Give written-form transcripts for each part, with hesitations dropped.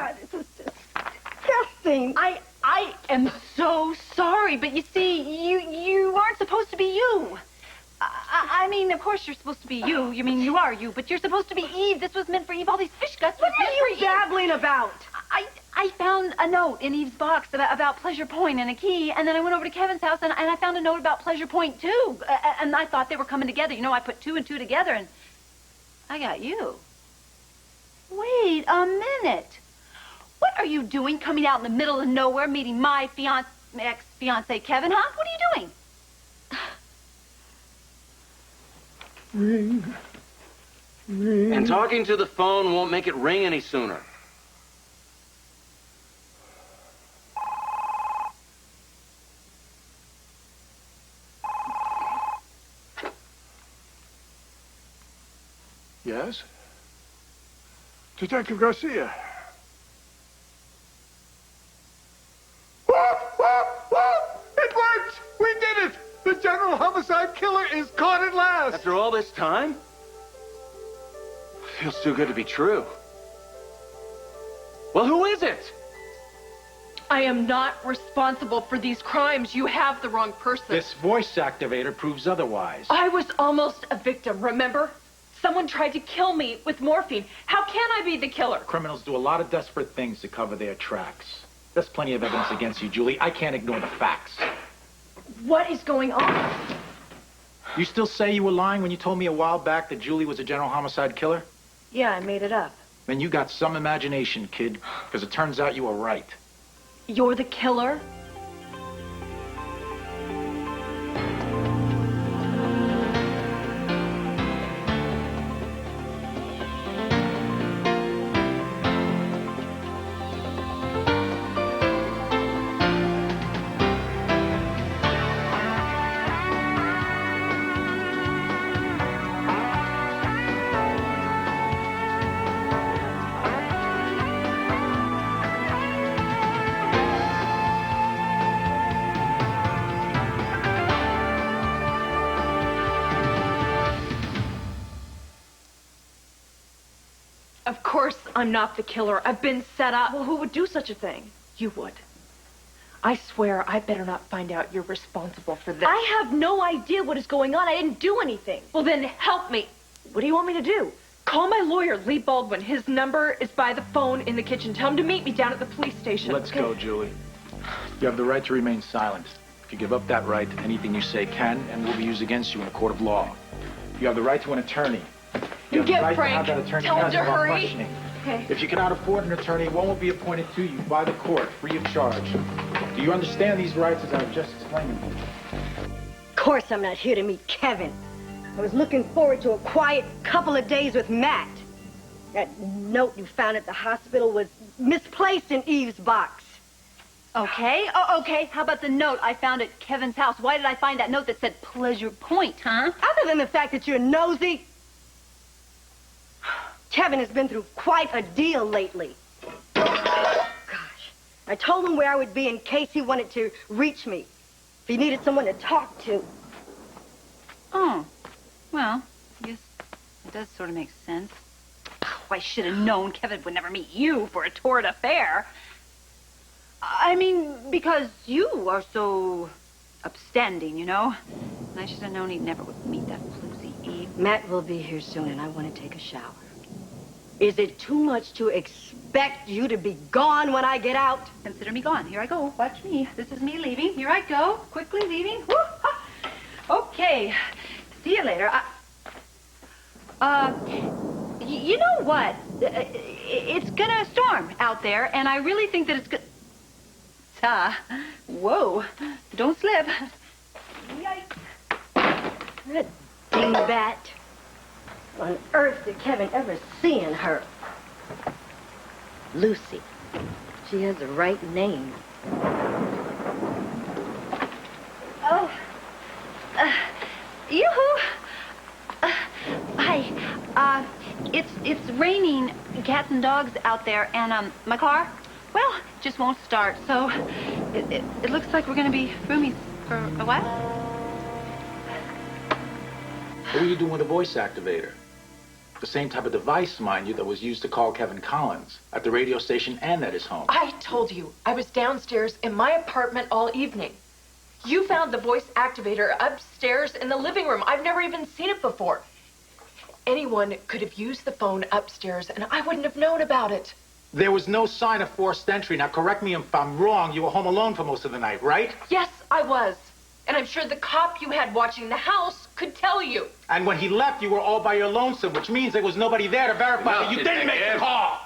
God, this is disgusting. I am so sorry, but you see, you aren't supposed to be you. I mean, of course you're supposed to be you. You mean you are you, but you're supposed to be Eve. This was meant for Eve. All these fish guts. What are you babbling about? I found a note in Eve's box about Pleasure Point and a key, and then I went over to Kevin's house and I found a note about Pleasure Point too. And I thought they were coming together. You know, I put two and two together and I got you. Wait a minute. What are you doing coming out in the middle of nowhere meeting my ex-fiance Kevin, huh? What are you doing? Ring. And talking to the phone won't make it ring any sooner. Yes? Detective Garcia. It worked! We did it! The general homicide killer is caught at last! After all this time? Feels too good to be true. Well, who is it? I am not responsible for these crimes. You have the wrong person. This voice activator proves otherwise. I was almost a victim, remember? Someone tried to kill me with morphine. How can I be the killer? Criminals do a lot of desperate things to cover their tracks. There's plenty of evidence against you, Julie. I can't ignore the facts. What is going on? You still say you were lying when you told me a while back that Julie was a general homicide killer? Yeah, I made it up. Then you got some imagination, kid, because it turns out you were right. You're the killer? Of course I'm not the killer. I've been set up. Well, who would do such a thing? You would. I swear I better not find out you're responsible for this. I have no idea what is going on. I didn't do anything. Well, then help me. What do you want me to do? Call my lawyer, Lee Baldwin. His number is by the phone in the kitchen. Tell him to meet me down at the police station. Let's go, Julie. You have the right to remain silent. If you give up that right, anything you say can and will be used against you in a court of law. You have the right to an attorney. You have the right Frank. to have that attorney Tell him present to while hurry. questioning. Okay. If you cannot afford an attorney, one will be appointed to you by the court, free of charge. Do you understand these rights as I've just explained them? Of course I'm not here to meet Kevin. I was looking forward to a quiet couple of days with Matt. That note you found at the hospital was misplaced in Eve's box. Okay. Oh, okay. How about the note I found at Kevin's house? Why did I find that note that said Pleasure Point, huh? Other than the fact that you're nosy, Kevin has been through quite a deal lately. Gosh. I told him where I would be in case he wanted to reach me. If he needed someone to talk to. Oh. Well, I guess it does sort of make sense. Oh, I should have known Kevin would never meet you for a torrid affair. I mean, because you are so upstanding, you know? And I should have known he never would meet that floozy Eve. Matt will be here soon, and I want to take a shower. Is it too much to expect you to be gone when I get out? Consider me gone. Here I go. Watch me. This is me leaving. Here I go. Quickly leaving. Woo! Ha. Okay. See you later. You know what? It's gonna storm out there, and I really think that it's gonna... Whoa. Don't slip. Yikes. That dingbat. On earth did Kevin ever see in her? Lucy. She has the right name. Oh. Yoo-hoo. Hi. It's raining cats and dogs out there, and, my car, well, just won't start, so it looks like we're gonna be roomies for a while. What are you doing with a voice activator? The same type of device, mind you, that was used to call Kevin Collins at the radio station and at his home. I told you, I was downstairs in my apartment all evening. You found the voice activator upstairs in the living room. I've never even seen it before. Anyone could have used the phone upstairs, and I wouldn't have known about it. There was no sign of forced entry. Now, correct me if I'm wrong. You were home alone for most of the night, right? Yes, I was. And I'm sure the cop you had watching the house could tell you. And when he left, you were all by your lonesome, which means there was nobody there to verify that you didn't make the call.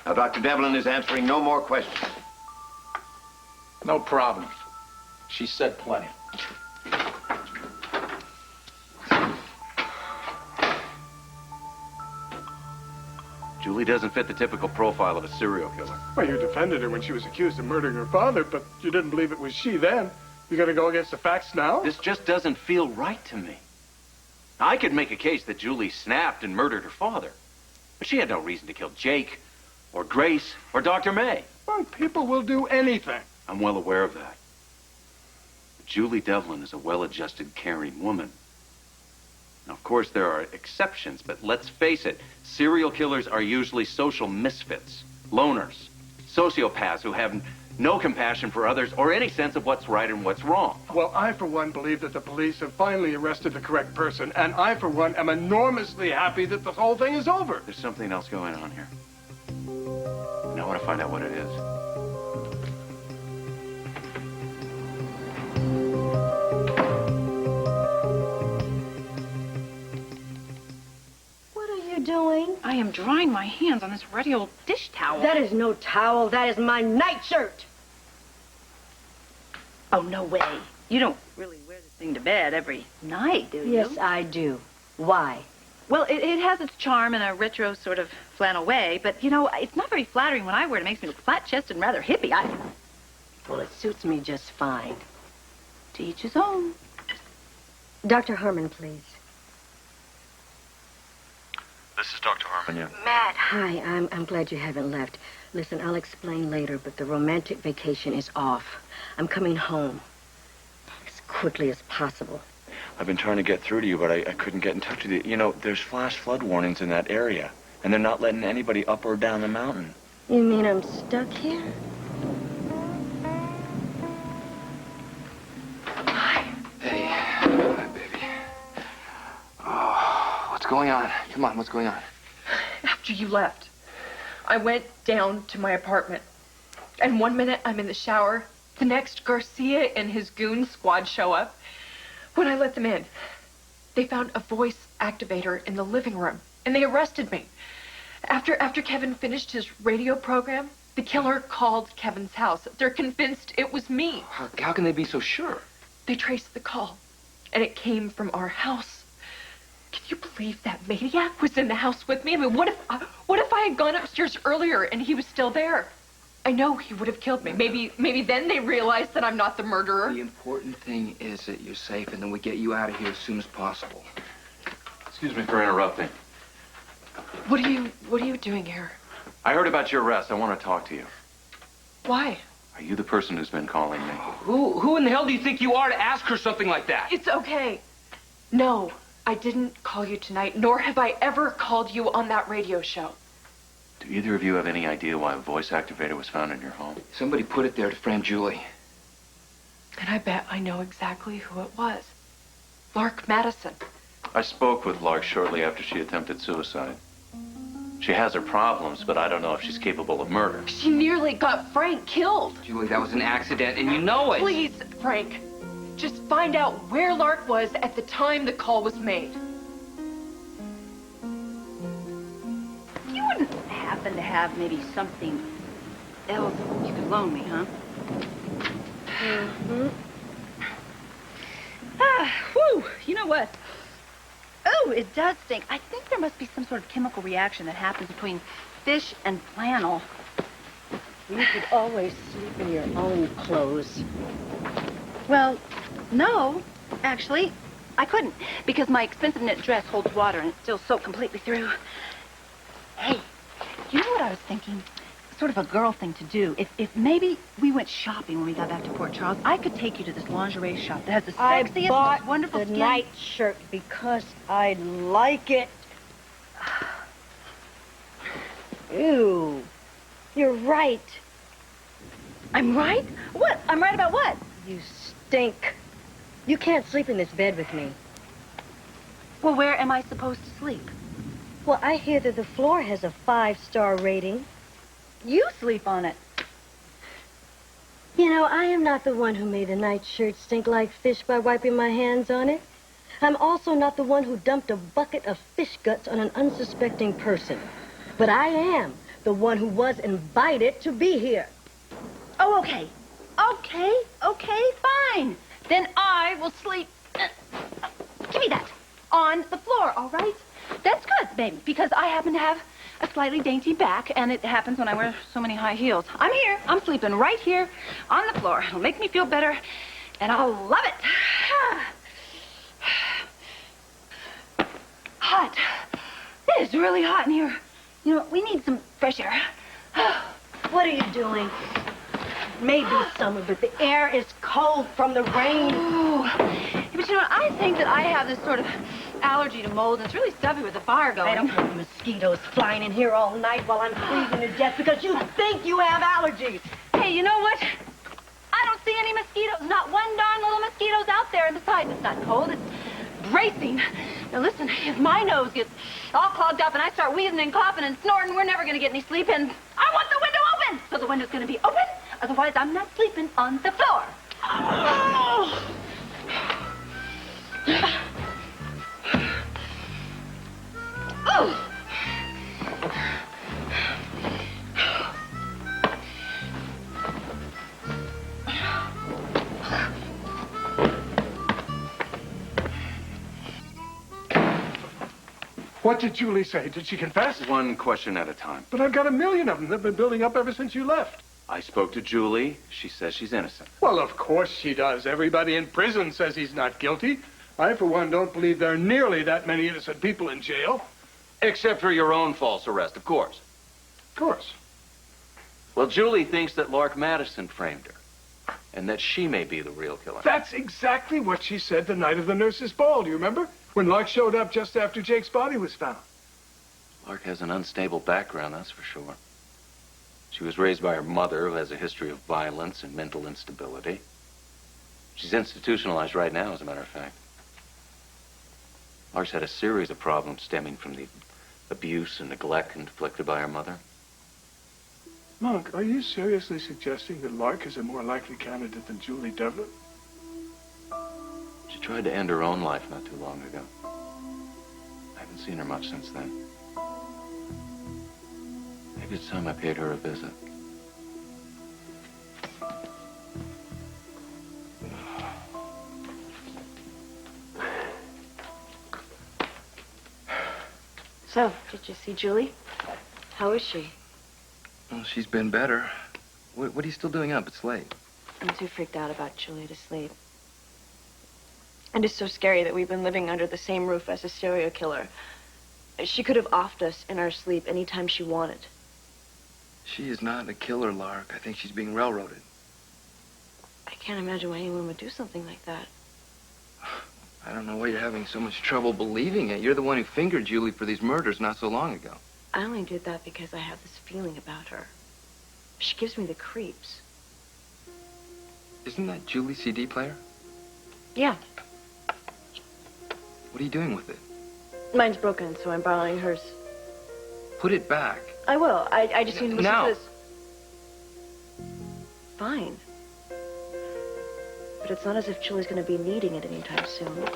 Now, Dr. Devlin is answering no more questions. No problem. She said plenty. Julie doesn't fit the typical profile of a serial killer. Well, you defended her when she was accused of murdering her father, but you didn't believe it was she then. You gonna go against the facts now? This just doesn't feel right to me. I could make a case that Julie snapped and murdered her father, but she had no reason to kill Jake, or Grace, or Dr. May. Well, people will do anything. I'm well aware of that. But Julie Devlin is a well-adjusted, caring woman. Now, of course, there are exceptions, but let's face it, serial killers are usually social misfits, loners, sociopaths who have no compassion for others or any sense of what's right and what's wrong. Well, I, for one, believe that the police have finally arrested the correct person, and I, for one, am enormously happy that the whole thing is over. There's something else going on here. And I want to find out what it is. What are you doing? I am drying my hands on this ruddy old dish towel. That is no towel. That is my nightshirt. Oh, no way. You don't really wear this thing to bed every night, do you? Yes, I do. Why? Well, it has its charm in a retro sort of flannel way, but, you know, it's not very flattering when I wear it. It makes me look flat-chested and rather hippie. Well, it suits me just fine. To each his own. Dr. Harmon, please. This is Dr. Harmon, yeah. Matt. Hi, I'm glad you haven't left. Listen, I'll explain later, but the romantic vacation is off. I'm coming home as quickly as possible. I've been trying to get through to you, but I couldn't get in touch with you. You know, there's flash flood warnings in that area, and they're not letting anybody up or down the mountain. You mean I'm stuck here? Hey. Hi, baby. Oh, what's going on? Come on, what's going on? After you left, I went down to my apartment. And 1 minute I'm in the shower. The next, Garcia and his goon squad show up. When I let them in, they found a voice activator in the living room, and they arrested me. After Kevin finished his radio program, the killer called Kevin's house. They're convinced it was me. How can they be so sure? They traced the call, and it came from our house. Can you believe that maniac was in the house with me? I mean, what if I had gone upstairs earlier and he was still there? I know he would have killed me. Maybe then they realized that I'm not the murderer. The important thing is that you're safe, and then we get you out of here as soon as possible. Excuse me for interrupting. What are you doing here? I heard about your arrest. I want to talk to you. Why? Are you the person who's been calling me? Who in the hell do you think you are to ask her something like that? It's okay. No, I didn't call you tonight, nor have I ever called you on that radio show. Do either of you have any idea why a voice activator was found in your home? Somebody put it there to frame Julie. And I bet I know exactly who it was. Lark Madison. I spoke with Lark shortly after she attempted suicide. She has her problems, but I don't know if she's capable of murder. She nearly got Frank killed. Julie, that was an accident, and you know it. Please, Frank, just find out where Lark was at the time the call was made. You wouldn't happen to have maybe something else you could loan me, huh? Mm-hmm. Whew, you know what? Oh, it does stink. I think there must be some sort of chemical reaction that happens between fish and flannel. You could always sleep in your own clothes. Well, no, actually, I couldn't, because my expensive knit dress holds water and it's still soaked completely through. Hey, you know what I was thinking? Sort of a girl thing to do. If maybe we went shopping when we got back to Port Charles, I could take you to this lingerie shop that has the sexiest, I bought most wonderful the skin. nightshirt because I like it. Ew. You're right. I'm right? What? I'm right about what? You stink. You can't sleep in this bed with me. Well, where am I supposed to sleep? Well, I hear that the floor has a 5-star rating. You sleep on it. You know, I am not the one who made a nightshirt stink like fish by wiping my hands on it. I'm also not the one who dumped a bucket of fish guts on an unsuspecting person. But I am the one who was invited to be here. Oh, okay. Okay, fine. Then I will sleep... give me that. On the floor, all right? That's good, baby, because I happen to have a slightly dainty back, and it happens when I wear so many high heels. I'm here. I'm sleeping right here on the floor. It'll make me feel better, and I'll love it. Hot. It is really hot in here. You know, we need some fresh air. What are you doing? Maybe summer, but the air is cold from the rain. Ooh. But you know what? I think that I have this sort of allergy to mold. It's really stuffy with the fire going. I don't want mosquitoes flying in here all night while I'm freezing to death because you think you have allergies. Hey, you know what? I don't see any mosquitoes. Not one darn little mosquito's out there. And besides, it's not cold. It's bracing. Now listen, if my nose gets all clogged up and I start wheezing and coughing and snorting, we're never going to get any sleep in. I want the window open. So the window's going to be open. Otherwise, I'm not sleeping on the floor. Oh. Oh. What did Julie say? Did she confess? One question at a time. But I've got a million of them. They've been building up ever since you left. I spoke to Julie. She says she's innocent. Well, of course she does. Everybody in prison says he's not guilty. I, for one, don't believe there are nearly that many innocent people in jail. Except for your own false arrest, of course. Of course. Well, Julie thinks that Lark Madison framed her, and that she may be the real killer. That's exactly what she said the night of the nurse's ball. Do you remember? When Lark showed up just after Jake's body was found. Lark has an unstable background, that's for sure. She was raised by her mother, who has a history of violence and mental instability. She's institutionalized right now, as a matter of fact. Lark's had a series of problems stemming from the abuse and neglect inflicted by her mother. Monk, are you seriously suggesting that Lark is a more likely candidate than Julie Devlin? She tried to end her own life not too long ago. I haven't seen her much since then. Maybe it's time I paid her a visit. So, did you see Julie? How is she? Well, she's been better. What are you still doing up? It's late. I'm too freaked out about Julie to sleep. And it's so scary that we've been living under the same roof as a serial killer. She could have offed us in our sleep anytime she wanted. She is not a killer, Lark. I think she's being railroaded. I can't imagine why anyone would do something like that. I don't know why you're having so much trouble believing it. You're the one who fingered Julie for these murders not so long ago. I only did that because I have this feeling about her. She gives me the creeps. Isn't that Julie's CD player? Yeah. What are you doing with it? Mine's broken, so I'm borrowing hers. Put it back. I will. I just need to listen Now. to this. Fine. But it's not as if Julie's going to be needing it anytime soon.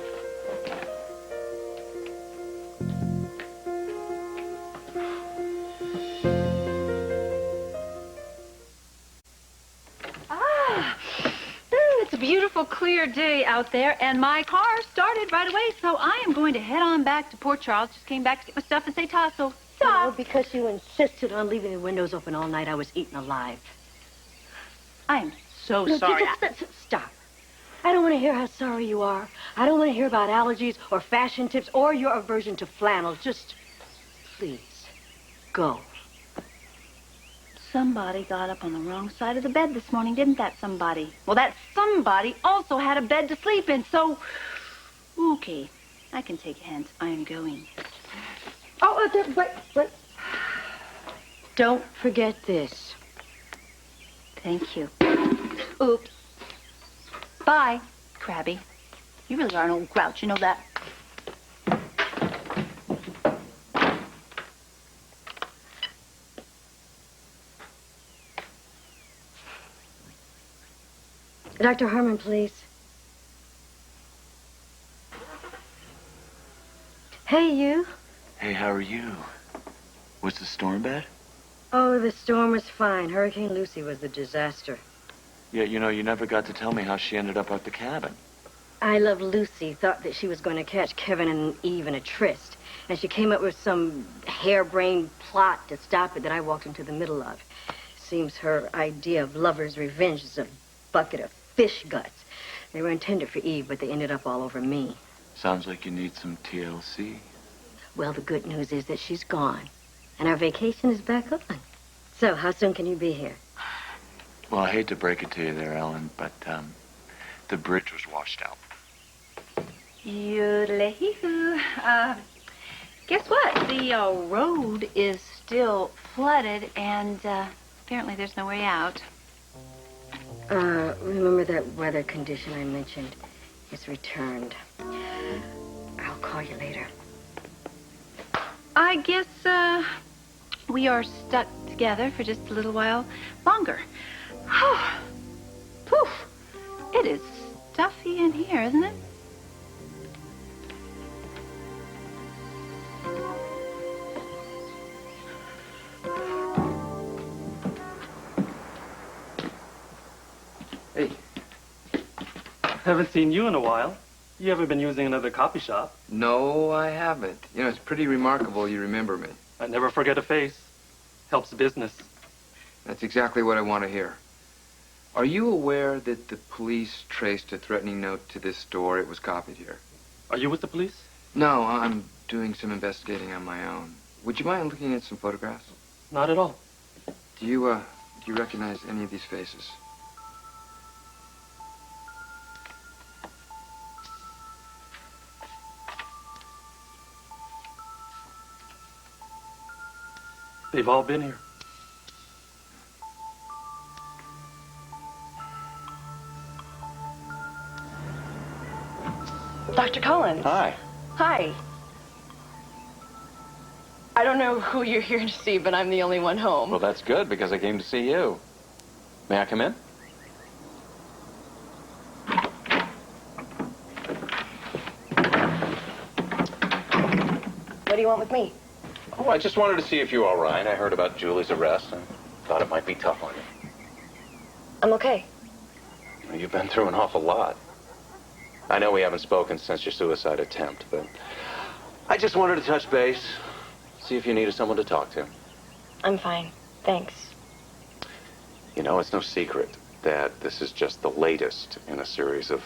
It's a beautiful, clear day out there, and my car started right away, so I am going to head on back to Port Charles. Just came back to get my stuff and say tasso. Oh, because you insisted on leaving the windows open all night, I was eaten alive. I'm so No, sorry. Stop. I don't want to hear how sorry you are. I don't want to hear about allergies or fashion tips or your aversion to flannels. Just, please, go. Somebody got up on the wrong side of the bed this morning, didn't that somebody? Well, that somebody also had a bed to sleep in, so... Okay, I can take a hint. I am going. Oh, wait. Don't forget this. Thank you. Oops. Bye, Krabby. You really are an old grouch, you know that? Dr. Herman, please. Hey, you. Hey, how are you? Was the storm bad? Oh, the storm was fine. Hurricane Lucy was the disaster. Yeah, you know, you never got to tell me how she ended up at the cabin. I Love Lucy thought that she was going to catch Kevin and Eve in a tryst, and she came up with some harebrained plot to stop it that I walked into the middle of. Seems her idea of lover's revenge is a bucket of fish guts. They were intended for Eve, but they ended up all over me. Sounds like you need some TLC. Well, the good news is that she's gone, and our vacation is back on. So, how soon can you be here? Well, I hate to break it to you there, Ellen, but the bridge was washed out. Yoodle-hee-hoo. Guess what? The road is still flooded, and apparently there's no way out. Remember that weather condition I mentioned? It's returned. I'll call you later. I guess we are stuck together for just a little while longer. Poof! It is stuffy in here, isn't it? Hey. Haven't seen you in a while. You ever been using another copy shop? No, I haven't. You know, it's pretty remarkable you remember me. I never forget a face. Helps business. That's exactly what I want to hear. Are you aware that the police traced a threatening note to this store? It was copied here. Are you with the police? No, I'm doing some investigating on my own. Would you mind looking at some photographs? Not at all. Do you recognize any of these faces? They've all been here. Dr. Collins. Hi. Hi. I don't know who you're here to see, but I'm the only one home. Well, that's good, because I came to see you. May I come in? What do you want with me? Oh, I just wanted to see if you're all right. I heard about Julie's arrest and thought it might be tough on you. I'm okay. Well, you've been through an awful lot. I know we haven't spoken since your suicide attempt, but I just wanted to touch base, see if you needed someone to talk to. I'm fine. Thanks. You know, it's no secret that this is just the latest in a series of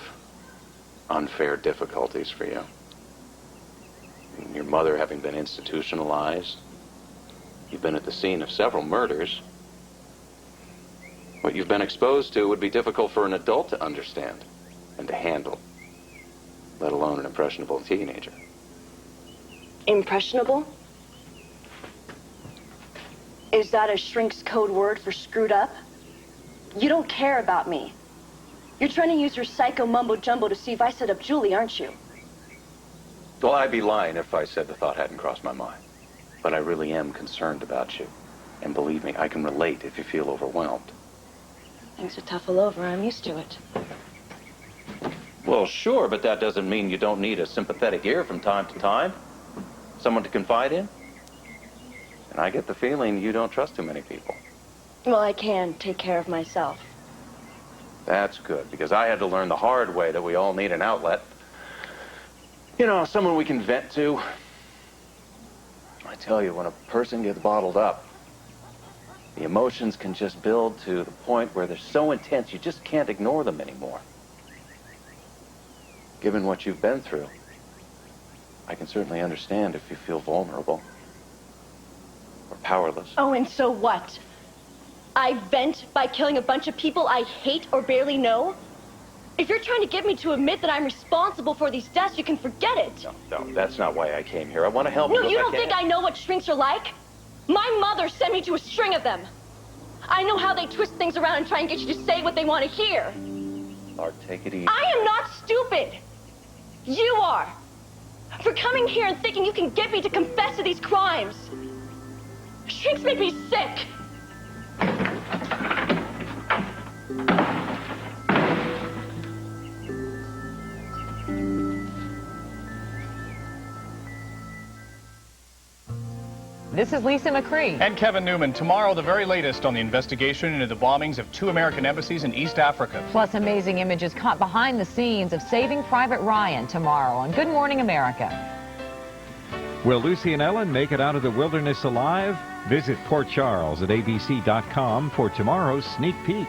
unfair difficulties for you. Your mother having been institutionalized. You've been at the scene of several murders. What you've been exposed to would be difficult for an adult to understand and to handle, let alone an impressionable teenager. Impressionable? Is that a shrink's code word for screwed up? You don't care about me. You're trying to use your psycho mumbo-jumbo to see if I set up Julie, aren't you? Well, I'd be lying if I said the thought hadn't crossed my mind. But I really am concerned about you. And believe me, I can relate if you feel overwhelmed. Things are tough all over. I'm used to it. Well, sure, but that doesn't mean you don't need a sympathetic ear from time to time. Someone to confide in. And I get the feeling you don't trust too many people. Well, I can take care of myself. That's good, because I had to learn the hard way that we all need an outlet. You know, someone we can vent to. I tell you, when a person gets bottled up, the emotions can just build to the point where they're so intense you just can't ignore them anymore. Given what you've been through, I can certainly understand if you feel vulnerable or powerless. Oh, and so what? I vent by killing a bunch of people I hate or barely know? If you're trying to get me to admit that I'm responsible for these deaths, you can forget it. No, that's not why I came here. I want to help you. No, you don't think I know what shrinks are like? My mother sent me to a string of them. I know how they twist things around and try and get you to say what they want to hear. Lark, take it easy. I am not stupid. You are. For coming here and thinking you can get me to confess to these crimes. Shrinks make me sick. This is Lisa McCree. And Kevin Newman. Tomorrow, the very latest on the investigation into the bombings of 2 American embassies in East Africa. Plus amazing images caught behind the scenes of Saving Private Ryan tomorrow on Good Morning America. Will Lucy and Ellen make it out of the wilderness alive? Visit Port Charles at abc.com for tomorrow's sneak peek.